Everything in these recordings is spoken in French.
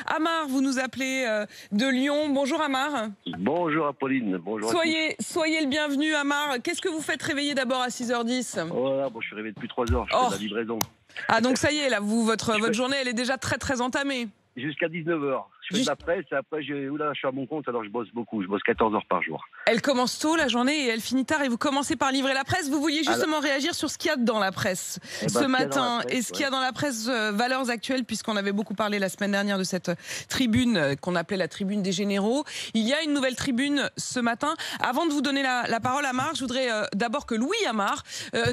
Amar, vous nous appelez de Lyon. Bonjour Amar. Bonjour Apolline, bonjour à tous. Soyez le bienvenu Amar. Qu'est-ce que vous faites réveiller d'abord à 6h10? Voilà, bon, je suis réveillé depuis 3 heures, je fais Oh, de la livraison. ah donc ça y est, là, Je votre fais journée, elle est déjà très entamée. jusqu'à 19 heures. Je fais de Juste- la presse et après, je suis à mon compte, alors je bosse beaucoup, je bosse 14 heures par jour. Elle commence tôt la journée et elle finit tard et vous commencez par livrer la presse. Vous vouliez Alors, justement réagir sur ce qu'il y a dans la presse eh ce ben, ce qu'il y a dans la matin presse, et ce qu'il y ouais. a dans la presse Valeurs Actuelles, puisqu'on avait beaucoup parlé la semaine dernière de cette tribune qu'on appelait la tribune des généraux. Il y a une nouvelle tribune ce matin. Avant de vous donner la parole Amar, je voudrais d'abord que Louis Amar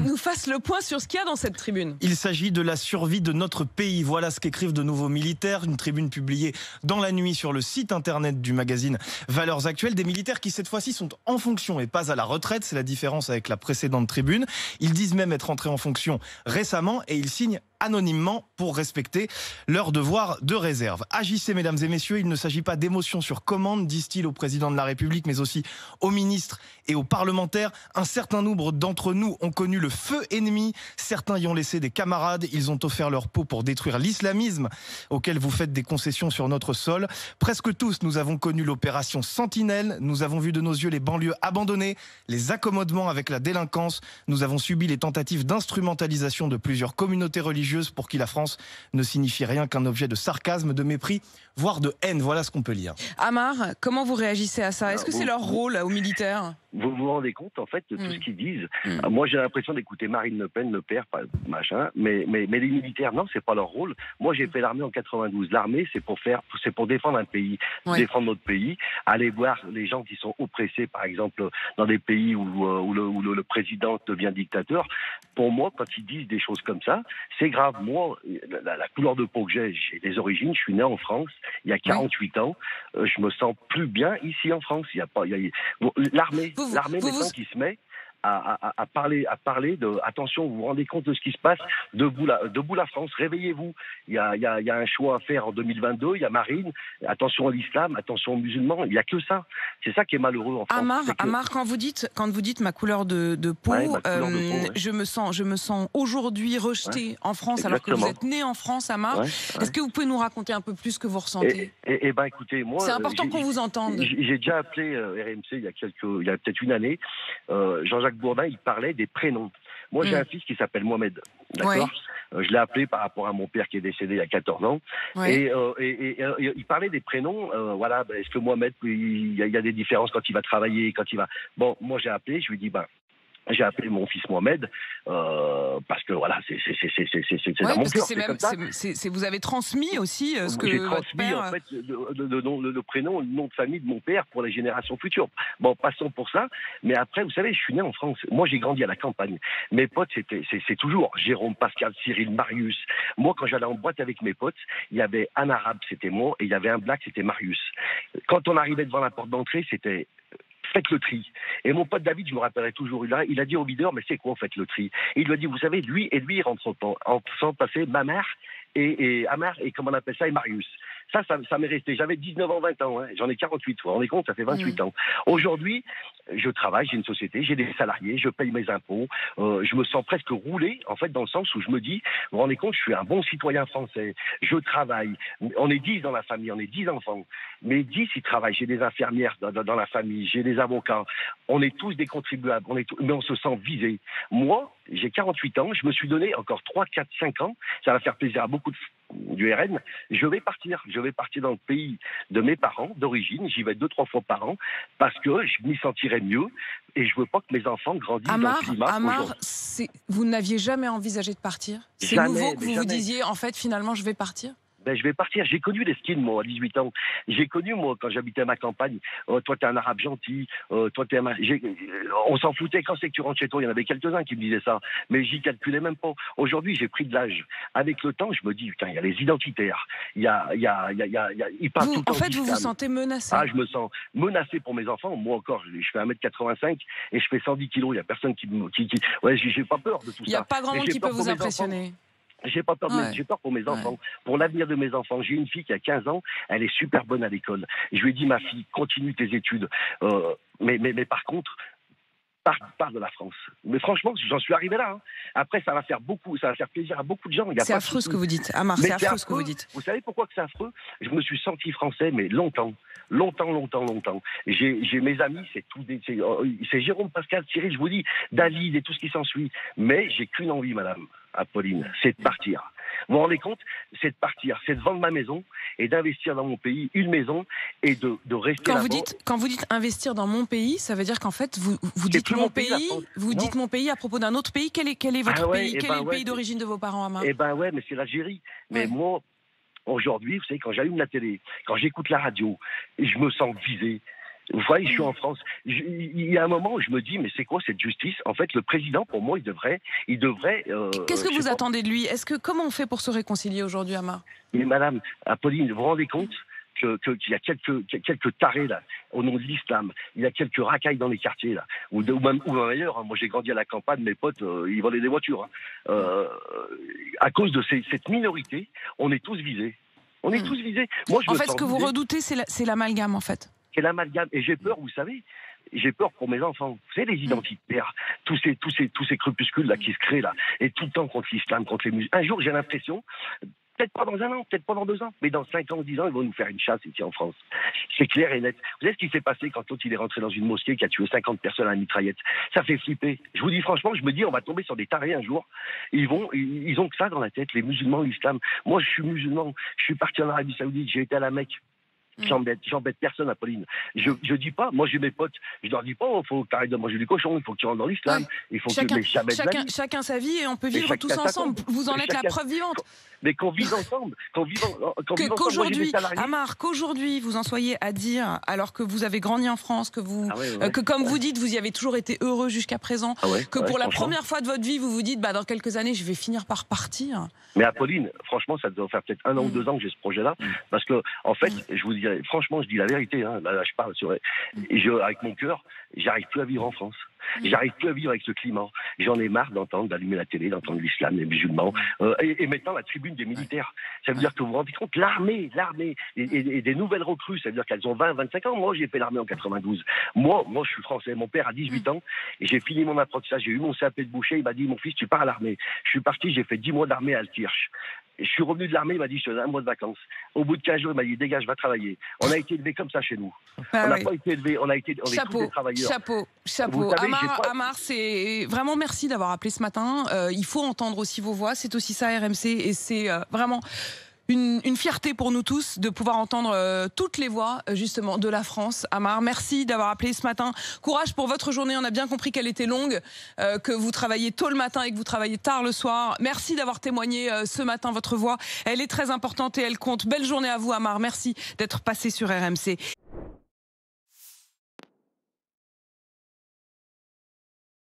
nous fasse le point sur ce qu'il y a dans cette tribune. Il s'agit de la survie de notre pays. Voilà ce qu'écrivent de nouveaux militaires. Une tribune publiée dans la nuit sur le site internet du magazine Valeurs Actuelles. Des militaires qui cette fois-ci sont en fonction et pas à la retraite. C'est la différence avec la précédente tribune. Ils disent même être entrés en fonction récemment et ils signent anonymement pour respecter leur devoir de réserve. Agissez, mesdames et messieurs, il ne s'agit pas d'émotion sur commande, disent-ils au président de la République, mais aussi aux ministres et aux parlementaires. Un certain nombre d'entre nous ont connu le feu ennemi. Certains y ont laissé des camarades. Ils ont offert leur peau pour détruire l'islamisme auquel vous faites des concessions sur notre sol. Presque tous, nous avons connu l'opération Sentinelle. Nous avons vu de nos yeux les banlieues abandonnées, les accommodements avec la délinquance. Nous avons subi les tentatives d'instrumentalisation de plusieurs communautés religieuses pour qui la France ne signifie rien qu'un objet de sarcasme, de mépris, voire de haine. Voilà ce qu'on peut lire. Amar, comment vous réagissez à ça? Est-ce que c'est leur rôle aux militaires? Vous vous rendez compte, en fait, de tout ce qu'ils disent. Mm. Moi, j'ai l'impression d'écouter Marine Le Pen, le père, machin, mais les militaires, non, c'est pas leur rôle. Moi, j'ai fait l'armée en 92. L'armée, c'est pour défendre un pays, Ouais. défendre notre pays, aller voir les gens qui sont oppressés, par exemple, dans des pays où le président devient dictateur. Pour moi, quand ils disent des choses comme ça, c'est grave. Moi, la couleur de peau que j'ai des origines, je suis né en France, il y a 48 ans, je me sens plus bien ici en France. Il y a pas, bon, l'armée maintenant qui se met à parler de attention, vous vous rendez compte de ce qui se passe, debout la France, réveillez-vous. Il y a un choix à faire en 2022, il y a Marine, attention à l'islam, attention aux musulmans, il y a que ça. C'est ça qui est malheureux en France. Amar, quand vous dites ma couleur de peau, Ouais, ma couleur de peau, ouais. je me sens aujourd'hui rejetée en France, alors que vous Exactement. êtes né en France, Amar. Ouais, Est-ce que vous pouvez nous raconter un peu plus ce que vous ressentez? et ben écoutez, moi, C'est important qu'on vous entende. J'ai déjà appelé RMC il y a peut-être une année. Jean-Jacques Bourdin, il parlait des prénoms. Moi, j'ai un fils qui s'appelle Mohamed. D'accord. Je l'ai appelé par rapport à mon père qui est décédé il y a 14 ans. Ouais. Et il parlait des prénoms. Voilà, est-ce que Mohamed, il y a des différences quand il va travailler, quand il va. Bon, moi, j'ai appelé. Je lui ai dit, j'ai appelé mon fils Mohamed parce que voilà, c'est dans mon cœur. C'est comme ça. Vous avez transmis aussi ce que j'ai votre transmis père... en fait le prénom, le nom de famille de mon père pour les générations futures. Bon, passons pour ça. Mais après, vous savez, je suis né en France. Moi, j'ai grandi à la campagne. Mes potes, c'est toujours Jérôme, Pascal, Cyril, Marius. Moi, quand j'allais en boîte avec mes potes, il y avait un arabe, c'était moi, et il y avait un black, c'était Marius. Quand on arrivait devant la porte d'entrée, c'était faites le tri. Et mon pote David, je me rappellerai toujours, il a dit au videur, mais c'est quoi, faites le tri? Et il lui a dit, vous savez, lui, il rentre en faisant passer ma mère et Amar, et comment on appelle ça, et Marius. Ça m'est resté. J'avais 19 ans, 20 ans. Hein. J'en ai 48. Vous vous rendez compte, ça fait 28 ans. Aujourd'hui, je travaille, j'ai une société, j'ai des salariés, je paye mes impôts. Je me sens presque roulé, en fait, dans le sens où je me dis, vous vous rendez compte, je suis un bon citoyen français. Je travaille. On est 10 dans la famille, on est 10 enfants. Mais 10, ils travaillent. J'ai des infirmières dans la famille, j'ai des avocats. On est tous des contribuables, mais on se sent visé. Moi, j'ai 48 ans, je me suis donné encore 3, 4, 5 ans. Ça va faire plaisir à beaucoup du RN. Je vais partir dans le pays de mes parents d'origine. J'y vais 2-3 fois par an parce que je m'y sentirais mieux et je veux pas que mes enfants grandissent dans le climat. Amar, vous n'aviez jamais envisagé de partir? C'est nouveau que vous vous disiez, en fait, finalement, je vais partir? Je vais partir. J'ai connu les skins, moi, à 18 ans. J'ai connu, moi, quand j'habitais à ma campagne. Toi, t'es un arabe gentil. Toi, t'es on s'en foutait. Quand c'est que tu rentres chez toi, il y en avait quelques-uns qui me disaient ça. Mais j'y calculais même pas. Aujourd'hui, j'ai pris de l'âge. Avec le temps, je me dis, putain, il y a les identitaires. Ils parlent tout le temps. En fait, vous vous sentez menacé. Ah, je me sens menacé pour mes enfants. Moi encore, je fais 1m85 et je fais 110 kilos. Il y a personne ouais, j'ai pas peur de tout ça. Il n'y a pas grand monde qui peut vous impressionner. J'ai pas peur, j'ai peur pour mes enfants, pour l'avenir de mes enfants. J'ai une fille qui a 15 ans, elle est super bonne à l'école. Je lui ai dit, ma fille, continue tes études. Mais par contre, part de la France. Mais franchement, j'en suis arrivé là. Hein. Après, ça va faire plaisir à beaucoup de gens. C'est affreux ce que vous dites, Amar, c'est affreux ce que vous dites. Vous savez pourquoi que c'est affreux? Je me suis senti français, mais longtemps. J'ai mes amis, c'est Jérôme, Pascal, Cyril, je vous dis, David et tout ce qui s'ensuit. Mais j'ai qu'une envie, madame Apolline, c'est de partir. Vous vous rendez compte? C'est de partir, c'est de vendre ma maison et d'investir dans mon pays, une maison, et de rester quand là-bas. Quand vous dites investir dans mon pays, ça veut dire qu'en fait, vous dites mon pays, dites mon pays à propos d'un autre pays. Quel est votre pays? Quel est le pays d'origine de vos parents, Amar? Eh ben ouais, mais c'est l'Algérie. Mais moi, aujourd'hui, vous savez, quand j'allume la télé, quand j'écoute la radio, je me sens visé. Vous voyez, je suis en France. Il y a un moment où je me dis, mais c'est quoi cette justice? En fait, le président, pour moi, il devrait. Qu'est-ce que vous attendez de lui? Comment on fait pour se réconcilier aujourd'hui, Amar? Mais madame Apolline, vous vous rendez compte qu'il y a quelques tarés là, au nom de l'islam? Il y a quelques racailles dans les quartiers là, ou même ailleurs. Hein. Moi, j'ai grandi à la campagne, mes potes, ils volaient des voitures. Hein. À cause de cette minorité, on est tous visés. Moi, en fait, ce que vous redoutez, c'est l'amalgame, en fait. C'est l'amalgame. Et j'ai peur, vous savez, j'ai peur pour mes enfants. Vous savez, les identitaires, tous ces crépuscules là qui se créent là, et tout le temps contre l'islam, contre les musulmans. Un jour, j'ai l'impression, peut-être pas dans un an, peut-être pas dans 2 ans, mais dans 5 ans, 10 ans, ils vont nous faire une chasse ici en France. C'est clair et net. Vous savez ce qui s'est passé quand l'autre il est rentré dans une mosquée qui a tué 50 personnes à la mitraillette? Ça fait flipper. Je vous dis franchement, je me dis, on va tomber sur des tarés un jour. Ils ont que ça dans la tête, les musulmans, l'islam. Moi, je suis musulman. Je suis parti en Arabie Saoudite. J'ai été à la Mecque. J'embête personne, Apolline. Je dis pas, moi j'ai mes potes, je leur dis pas, il faut que tu arrêtes de manger du cochon, il faut que tu rentres dans l'islam, il faut chacun sa vie et on peut vivre tous ensemble. Vous en êtes la preuve vivante. Mais qu'on vive ensemble, qu'aujourd'hui, Amar, qu'aujourd'hui vous en soyez à dire, alors que vous avez grandi en France, que comme vous dites, vous y avez toujours été heureux jusqu'à présent, que pour la première fois de votre vie, vous vous dites, dans quelques années, je vais finir par partir. Mais Apolline, franchement, ça doit faire peut-être 1 an ou 2 ans que j'ai ce projet-là, parce que, en fait, je vous dis, franchement, je dis la vérité, hein, là, je parle avec mon cœur, j'arrive plus à vivre en France. J'arrive plus à vivre avec ce climat. J'en ai marre d'allumer la télé, d'entendre l'islam, les musulmans, et maintenant la tribune des militaires. Ça veut dire que vous vous rendez compte, l'armée, et des nouvelles recrues, ça veut dire qu'elles ont 20, 25 ans. Moi, j'ai fait l'armée en 92. Moi, je suis français. Mon père a 18 ans, et j'ai fini mon apprentissage. J'ai eu mon CAP de boucher. Il m'a dit, mon fils, tu pars à l'armée. Je suis parti, j'ai fait 10 mois d'armée à Altkirch. Je suis revenu de l'armée, il m'a dit, je te donne 1 mois de vacances. Au bout de 15 jours, il m'a dit, dégage, va travailler. On a été élevés comme ça chez nous. On n'a pas été élevés, on est tous des travailleurs. Chapeau. Amar, c'est vraiment merci d'avoir appelé ce matin. Il faut entendre aussi vos voix, c'est aussi ça RMC, et c'est vraiment une fierté pour nous tous de pouvoir entendre toutes les voix justement de la France. Amar, merci d'avoir appelé ce matin. Courage pour votre journée, on a bien compris qu'elle était longue, que vous travaillez tôt le matin et que vous travaillez tard le soir. Merci d'avoir témoigné ce matin, votre voix, elle est très importante et elle compte. Belle journée à vous, Amar, merci d'être passé sur RMC.